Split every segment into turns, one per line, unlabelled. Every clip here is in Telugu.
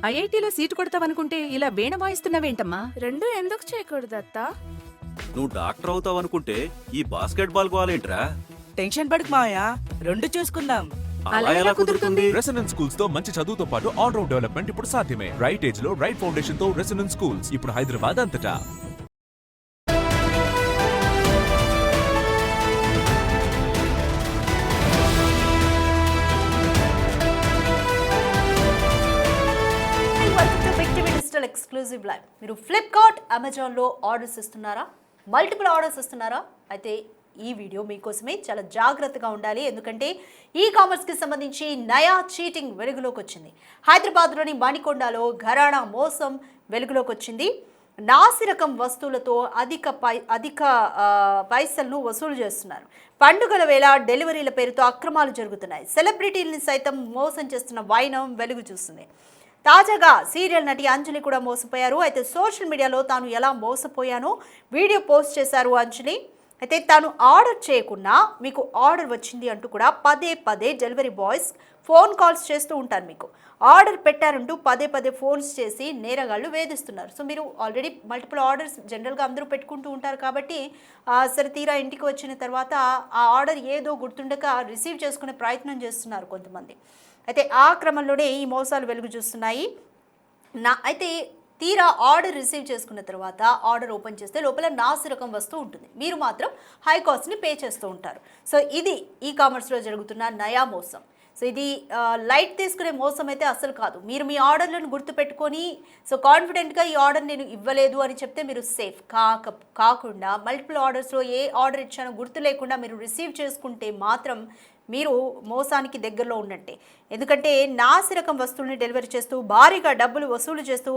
ఐఐటీలో సీటు కొడతావనుకుంటే ఇలా వీణ వాయిస్తున్నావేంటమ్మా?
రెండు ఎందుకు చేయకూడదు అత్త?
నువ్వు డాక్టర్ అవుతావు అనుకుంటే ఈ బాస్కెట్ బాల్ గోలేంట్రా?
టెన్షన్ పడకు మావయ్య, రెండు చూసుకుందాం.
అలా ఎలా కుదురుతుంది?
రెసిడెన్స్ స్కూల్స్ తో మంచి చదువుతో పాటు ఆల్ రౌండ్ డెవలప్మెంట్ ఇప్పుడు సాధ్యమే. రైట్ ఏజ్ లో రైట్ ఫౌండేషన్ తో రెసిడెన్స్ స్కూల్స్ ఇప్పుడు హైదరాబాద్ అంతటా.
Exclusive live. మీరు ఫ్లిప్కార్ట్, అమెజాన్లో ఆర్డర్స్ ఇస్తున్నారా? మల్టిపుల్ ఆర్డర్స్ ఇస్తున్నారా? అయితే ఈ వీడియో మీకోసమే. చాలా జాగ్రత్తగా ఉండాలి, ఎందుకంటే ఈ కామర్స్కి సంబంధించి నయా చీటింగ్ వెలుగులోకి వచ్చింది. హైదరాబాద్లోని మణికొండలో ఘరానా మోసం వెలుగులోకి వచ్చింది. నాసిరకం వస్తువులతో అధిక పైసలను వసూలు చేస్తున్నారు. పండుగల వేళ డెలివరీల పేరుతో అక్రమాలు జరుగుతున్నాయి. సెలబ్రిటీలని సైతం మోసం చేస్తున్న వైనం వెలుగు చూస్తుంది. తాజాగా సీరియల్ నటి అంజలి కూడా మోసపోయారు. అయితే సోషల్ మీడియాలో తాను ఎలా మోసపోయానో వీడియో పోస్ట్ చేశారు అంజలి. అయితే తాను ఆర్డర్ చేయకుండా మీకు ఆర్డర్ వచ్చింది అంటూ కూడా పదే డెలివరీ బాయ్స్ ఫోన్ కాల్స్ చేస్తూ ఉంటారు. మీకు ఆర్డర్ పెట్టారంటూ పదే ఫోన్స్ చేసి నేరగాళ్ళు వేధిస్తున్నారు. సో మీరు ఆల్రెడీ మల్టిపుల్ ఆర్డర్స్ జనరల్గా అందరూ పెట్టుకుంటూ ఉంటారు కాబట్టి సరే తీరా ఇంటికి వచ్చిన తర్వాత ఆ ఆర్డర్ ఏదో గుర్తుండక రిసీవ్ చేసుకునే ప్రయత్నం చేస్తున్నారు కొంతమంది. అయితే ఆ క్రమంలోనే ఈ మోసాలు వెలుగు చూస్తున్నాయి. అయితే తీరా ఆర్డర్ రిసీవ్ చేసుకున్న తర్వాత ఆర్డర్ ఓపెన్ చేస్తే లోపల నాసిరకం వస్తువు ఉంటుంది. మీరు మాత్రం హై కాస్ట్ని పే చేస్తూ ఉంటారు. సో ఇది ఈ కామర్స్లో జరుగుతున్న నయా మోసం. సో ఇది లైట్ తీసుకునే మోసం అయితే అసలు కాదు. మీరు మీ ఆర్డర్లను గుర్తుపెట్టుకొని సో కాన్ఫిడెంట్గా ఈ ఆర్డర్ నేను ఇవ్వలేదు అని చెప్తే మీరు సేఫ్. కాకుండా మల్టిపుల్ ఆర్డర్స్లో ఏ ఆర్డర్ ఇచ్చానో గుర్తు లేకుండా మీరు రిసీవ్ చేసుకుంటే మాత్రం మీరు మోసానికి దగ్గరలో ఉన్నట్టే. ఎందుకంటే నాసిరకం వస్తువుల్ని డెలివరీ చేస్తూ భారీగా డబ్బులు వసూలు చేస్తూ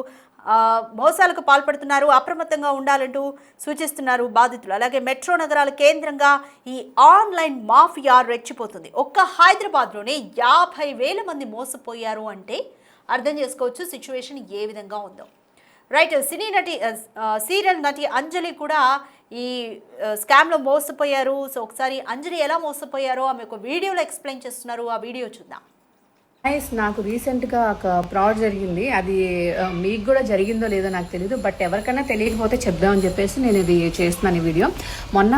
మోసాలకు పాల్పడుతున్నారు. అప్రమత్తంగా ఉండాలంటూ సూచిస్తున్నారు బాధితులు. అలాగే మెట్రో నగరాల కేంద్రంగా ఈ ఆన్లైన్ మాఫియా రెచ్చిపోతుంది. ఒక్క హైదరాబాద్లోనే 50,000 మంది మోసపోయారు అంటే అర్థం చేసుకోవచ్చు సిచ్యువేషన్ ఏ విధంగా ఉందో. రైట్. సీరియల్ నటి అంజలి కూడా ఈ స్కామ్లో మోసపోయారు. సో ఒకసారి అంజలి ఎలా మోసపోయారో ఆమె ఒక వీడియోలో ఎక్స్ప్లెయిన్ చేస్తున్నారు. ఆ వీడియో చూద్దాం.
నాకు రీసెంట్గా ఒక ఫ్రాడ్ జరిగింది. అది మీకు కూడా జరిగిందో లేదో నాకు తెలియదు, బట్ ఎవరికైనా తెలియకపోతే చెప్దామని చెప్పేసి నేను ఇది చేస్తున్నాను ఈ వీడియో. మొన్న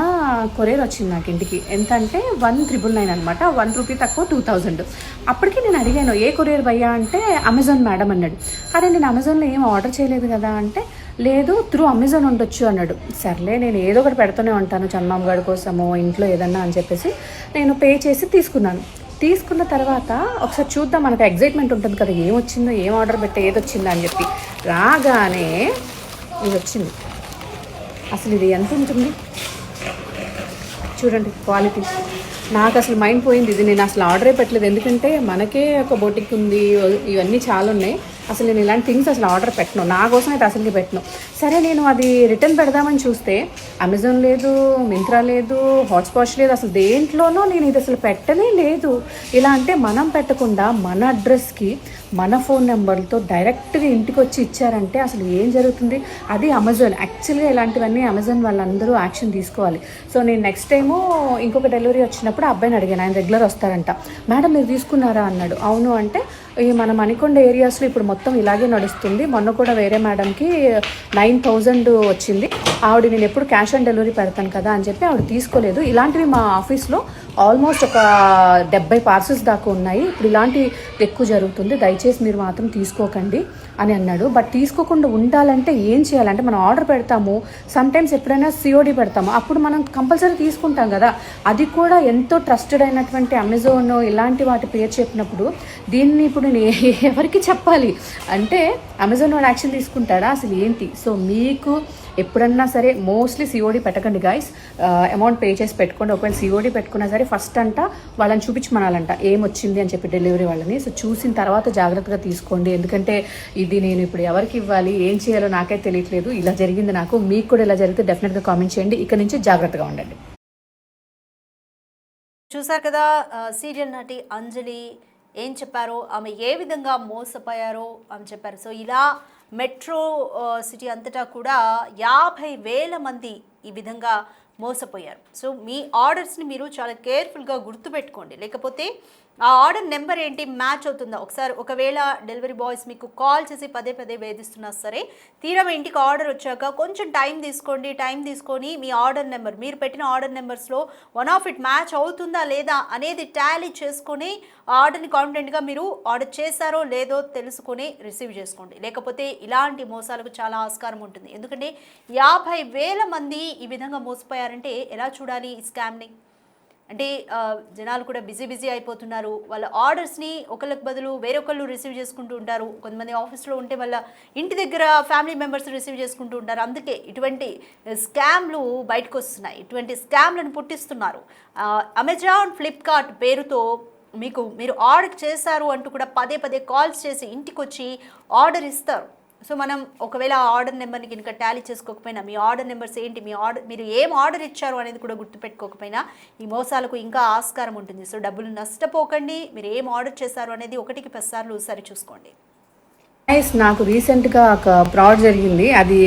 కొరియర్ వచ్చింది నాకు ఇంటికి. ఎంత అంటే 1,999 అనమాట. 1 రూపీ తక్కువ 2,000. అప్పటికి నేను అడిగాను ఏ కొరియర్ భయ్యా అంటే అమెజాన్ మేడం అన్నాడు. అరే నేను అమెజాన్లో ఏం ఆర్డర్ చేయలేదు కదా అంటే లేదు త్రూ అమెజాన్ ఉండొచ్చు అన్నాడు. సర్లే నేను ఏదో ఒకటి పెడుతూనే ఉంటాను చందమామ గారి కోసమో ఇంట్లో ఏదన్నా అని చెప్పేసి నేను పే చేసి తీసుకున్నాను. తీసుకున్న తర్వాత ఒకసారి చూద్దాం, మనకు ఎగ్జైట్మెంట్ ఉంటుంది కదా ఏమొచ్చిందో ఏం ఆర్డర్ పెట్టే ఏది వచ్చిందో అని చెప్పి రాగానే ఇది వచ్చింది. అసలు ఇది ఎంత ఉంటుంది చూడండి క్వాలిటీ. నాకు అసలు మైండ్ పోయింది. ఇది నేను అసలు ఆర్డరే పెట్టలేదు, ఎందుకంటే మనకే ఒక బొటిక్ ఉంది, ఇవన్నీ చాలా ఉన్నాయి. అసలు నేను ఇలాంటి థింగ్స్ అసలు ఆర్డర్ పెట్టను, నా కోసం అయితే అసలుకి పెట్టను. సరే నేను అది రిటర్న్ పెడదామని చూస్తే అమెజాన్ లేదు, మింత్రా లేదు, హాట్స్పాట్ లేదు, అసలు దేంట్లోనూ నేను ఇది అసలు పెట్టనే లేదు. ఇలా అంటే మనం పెట్టకుండా మన అడ్రస్కి మన ఫోన్ నెంబర్లతో డైరెక్ట్గా ఇంటికి వచ్చి ఇచ్చారంటే అసలు ఏం జరుగుతుంది? అది అమెజాన్. యాక్చువల్గా ఇలాంటివన్నీ అమెజాన్ వాళ్ళందరూ యాక్షన్ తీసుకోవాలి. సో నేను నెక్స్ట్ టైము ఇంకొక డెలివరీ వచ్చినప్పుడు అబ్బాయిని అడిగాను, ఆయన రెగ్యులర్ వస్తారంట. మేడం మీరు తీసుకున్నారా అన్నాడు. అవును అంటే ఈ మన మణికొండ ఏరియాస్లో ఇప్పుడు మొత్తం ఇలాగే నడుస్తుంది. మొన్న కూడా వేరే మేడంకి 9,000 వచ్చింది. ఆవిడ నేను ఎప్పుడు క్యాష్ ఆన్ డెలివరీ పెడతాను కదా అని చెప్పి ఆవిడ తీసుకోలేదు. ఇలాంటివి మా ఆఫీస్లో ఆల్మోస్ట్ ఒక 70 పార్సల్స్ దాకా ఉన్నాయి. ఇప్పుడు ఇలాంటివి ఎక్కువ జరుగుతుంది, దయచేసి మీరు మాత్రం తీసుకోకండి అని అన్నాడు. బట్ తీసుకోకుండా ఉండాలంటే ఏం చేయాలంటే మనం ఆర్డర్ పెడతాము, సమ్టైమ్స్ ఎప్పుడైనా సిఓడి పెడతాము, అప్పుడు మనం కంపల్సరీ తీసుకుంటాం కదా. అది కూడా ఎంతో ట్రస్టెడ్ అయినటువంటి అమెజాన్ ఇలాంటి వాటి పేరు చెప్పినప్పుడు దీన్ని ఇప్పుడు నేను ఎవరికి చెప్పాలి అంటే అమెజాన్ వాడు యాక్షన్ తీసుకుంటాడా అసలు ఏంటి? సో మీకు ఎప్పుడన్నా సరే మోస్ట్లీ సిఓడి పెట్టకండి గైస్. అమౌంట్ పే చేసి పెట్టుకోండి. ఒకవేళ సిఓడి పెట్టుకున్నా సరే ఫస్ట్ అంట వాళ్ళని చూపించమనాలంట ఏమొచ్చింది అని చెప్పి డెలివరీ వాళ్ళని. సో చూసిన తర్వాత జాగ్రత్తగా తీసుకోండి, ఎందుకంటే ఇది నేను ఇప్పుడు ఎవరికి ఇవ్వాలి ఏం చేయాలో నాకే తెలియట్లేదు. ఇలా జరిగింది నాకు, మీకు కూడా ఇలా జరిగితే డెఫినెట్గా కామెంట్ చేయండి. ఇక నుంచి జాగ్రత్తగా ఉండండి.
చూసారు కదా సీరియల్ నటి అంజలి ఏం చెప్పారో, ఆమె ఏ విధంగా మోసపోయారో అని చెప్పారు. సో ఇలా మెట్రో సిటీ అంతటా కూడా 50,000 మంది ఈ విధంగా మోసపోయారు. సో మీ ఆర్డర్స్ని మీరు చాలా కేర్ఫుల్గా గుర్తుపెట్టుకోండి, లేకపోతే ఆ ఆర్డర్ నెంబర్ ఏంటి మ్యాచ్ అవుతుందా ఒకసారి. ఒకవేళ డెలివరీ బాయ్స్ మీకు కాల్ చేసి పదే పదే వేధిస్తున్నా సరే, తీరా మీ ఇంటికి ఆర్డర్ వచ్చాక కొంచెం టైం తీసుకొని మీ ఆర్డర్ నెంబర్, మీరు పెట్టిన ఆర్డర్ నెంబర్స్లో వన్ ఆఫ్ ఇట్ మ్యాచ్ అవుతుందా లేదా అనేది టాలీ చేసుకొని ఆ ఆర్డర్ని కాన్ఫిడెంట్గా మీరు ఆర్డర్ చేశారో లేదో తెలుసుకొని రిసీవ్ చేసుకోండి. లేకపోతే ఇలాంటి మోసాలకు చాలా ఆస్కారం ఉంటుంది. ఎందుకంటే 50,000 మంది ఈ విధంగా మోసపోయారంటే ఎలా చూడాలి ఈ స్కామ్ని. అంటే జనాలు కూడా బిజీ అయిపోతున్నారు. వాళ్ళ ఆర్డర్స్ని ఒకళ్ళకి బదులు వేరొకళ్ళు రిసీవ్ చేసుకుంటూ ఉంటారు. కొంతమంది ఆఫీస్లో ఉంటే వాళ్ళ ఇంటి దగ్గర ఫ్యామిలీ మెంబర్స్ రిసీవ్ చేసుకుంటూ ఉంటారు. అందుకే ఇటువంటి స్కామ్లు బయటకు వస్తున్నాయి. ఇటువంటి స్కామ్లను పుట్టిస్తున్నారు. అమెజాన్, ఫ్లిప్కార్ట్ పేరుతో మీరు ఆర్డర్ చేశారు అంటూ కూడా పదే కాల్స్ చేసి ఇంటికి వచ్చి ఆర్డర్ ఇస్తారు. సో మనం ఒకవేళ ఆ ఆర్డర్ నెంబర్ని కనుక టాలీ చేసుకోకపోయినా, మీ ఆర్డర్ నెంబర్స్ ఏంటి, మీరు ఏం ఆర్డర్ ఇచ్చారు అనేది కూడా గుర్తుపెట్టుకోకపోయినా ఈ మోసాలకు ఇంకా ఆస్కారం ఉంటుంది. సో డబ్బులు నష్టపోకండి. మీరు ఏం ఆర్డర్ చేశారు అనేది 1కి 10 సార్లు సరి చూసుకోండి.
నాకు రీసెంట్గా ఒక ఫ్రాడ్ జరిగింది. అది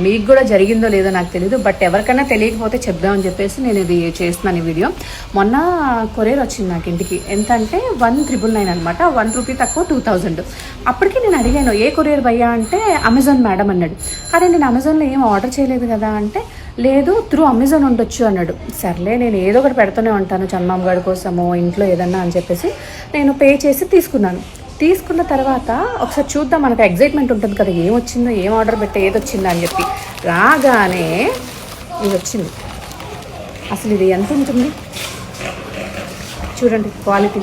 మీకు కూడా జరిగిందో లేదో నాకు తెలియదు, బట్ ఎవరికైనా తెలియకపోతే చెప్దామని చెప్పేసి నేను ఇది చేస్తున్నాను ఈ వీడియో. మొన్న కొరియర్ వచ్చింది నాకు ఇంటికి. ఎంత అంటే 1,999 అనమాట. 1 రూపీ తక్కువ 2,000. అప్పటికి నేను అడిగాను ఏ కొరియర్ భయ్యా అంటే అమెజాన్ మేడం అన్నాడు. అరే నేను అమెజాన్లో ఏం ఆర్డర్ చేయలేదు కదా అంటే, లేదు త్రూ అమెజాన్ ఉండొచ్చు అన్నాడు. సర్లే నేను ఏదో ఒకటి పెడుతూనే ఉంటాను చందమామ గారి కోసమో ఇంట్లో ఏదన్నా అని చెప్పేసి నేను పే చేసి తీసుకున్న తర్వాత ఒకసారి చూద్దాం, మనకు ఎగ్జైట్మెంట్ ఉంటుంది కదా, ఏమొచ్చిందో, ఏం ఆర్డర్ పెట్టే ఏది వచ్చిందో అని చెప్పి రాగానే ఇది వచ్చింది. అసలు ఇది ఎంత ఉంటుంది చూడండి క్వాలిటీ.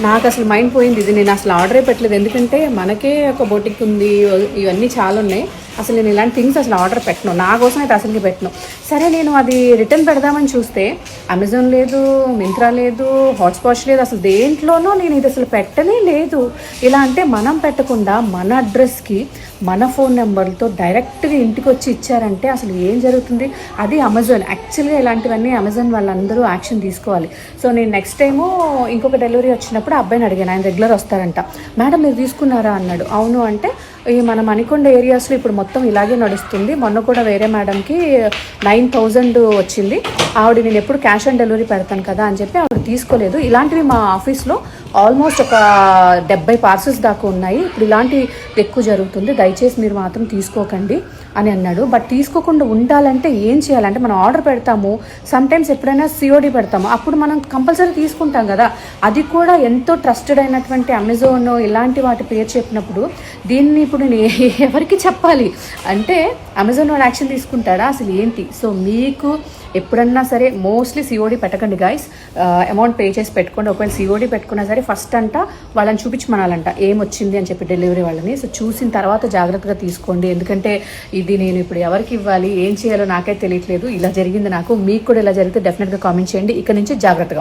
నాకు అసలు మైండ్ పోయింది. ఇది నేను అసలు ఆర్డరే పెట్టలేదు, ఎందుకంటే మనకే ఒక బొటిక్ ఉంది, ఇవన్నీ చాలా ఉన్నాయి. అసలు నేను ఇలాంటి థింగ్స్ అసలు ఆర్డర్ పెట్టను, నా కోసం అయితే అసలుకి పెట్టను. సరే నేను అది రిటర్న్ పెడదామని చూస్తే అమెజాన్ లేదు, మింత్రా లేదు, హాట్స్పాట్ లేదు, అసలు దేంట్లోనూ నేను ఇది అసలు పెట్టనే లేదు. ఇలా అంటే మనం పెట్టకుండా మన అడ్రస్కి మన ఫోన్ నెంబర్తో డైరెక్ట్గా ఇంటికి వచ్చి ఇచ్చారంటే అసలు ఏం జరుగుతుంది. అది అమెజాన్. యాక్చువల్గా ఇలాంటివన్నీ అమెజాన్ వాళ్ళందరూ యాక్షన్ తీసుకోవాలి. సో నేను నెక్స్ట్ టైము ఇంకొక డెలివరీ వచ్చినప్పుడు అబ్బాయిని అడిగాను, ఆయన రెగ్యులర్ వస్తారంట. మేడం మీరు తీసుకున్నారా అన్నాడు. అవును అంటే, ఈ మన మణికొండ ఏరియాస్లో ఇప్పుడు మొత్తం ఇలాగే నడుస్తుంది. మొన్న కూడా వేరే మేడంకి 9,000 వచ్చింది. ఆవిడ నేను ఎప్పుడు క్యాష్ ఆన్ డెలివరీ పెడతాను కదా అని చెప్పి ఆవిడ తీసుకోలేదు. ఇలాంటివి మా ఆఫీస్లో ఆల్మోస్ట్ ఒక 70 పార్సల్స్ దాకా ఉన్నాయి. ఇప్పుడు ఇలాంటివి ఎక్కువ జరుగుతుంది, దయచేసి మీరు మాత్రం తీసుకోకండి అని అన్నాడు. బట్ తీసుకోకుండా ఉండాలంటే ఏం చేయాలంటే, మనం ఆర్డర్ పెడతాము, సమ్టైమ్స్ ఎప్పుడైనా సిఓడి పెడతాము, అప్పుడు మనం కంపల్సరీ తీసుకుంటాం కదా. అది కూడా ఎంతో ట్రస్టెడ్ అయినటువంటి అమెజాన్ ఇలాంటి వాటి పేరు చెప్పినప్పుడు దీన్ని ఇప్పుడు నేను ఎవరికి చెప్పాలి అంటే, అమెజాన్ వాడు యాక్షన్ తీసుకుంటాడా అసలు ఏంటి? సో మీకు ఎప్పుడన్నా సరే మోస్ట్లీ సిఓడి పెట్టకండి గాయస్. అమౌంట్ పే చేసి పెట్టుకోండి. ఒకవేళ సిఓడి పెట్టుకున్నా సరే ఫస్ట్ అంట వాళ్ళని చూపించమనాలంట ఏమొచ్చింది అని చెప్పి డెలివరీ వాళ్ళని. సో చూసిన తర్వాత జాగ్రత్తగా తీసుకోండి. ఎందుకంటే ఇది నేను ఇప్పుడు ఎవరికి ఇవ్వాలి, ఏం చేయాలో నాకైతే తెలియట్లేదు. ఇలా జరిగింది నాకు. మీకు కూడా ఇలా జరిగితే డెఫినెట్గా కామెంట్ చేయండి. ఇక్కడ నుంచి జాగ్రత్తగా ఉండండి.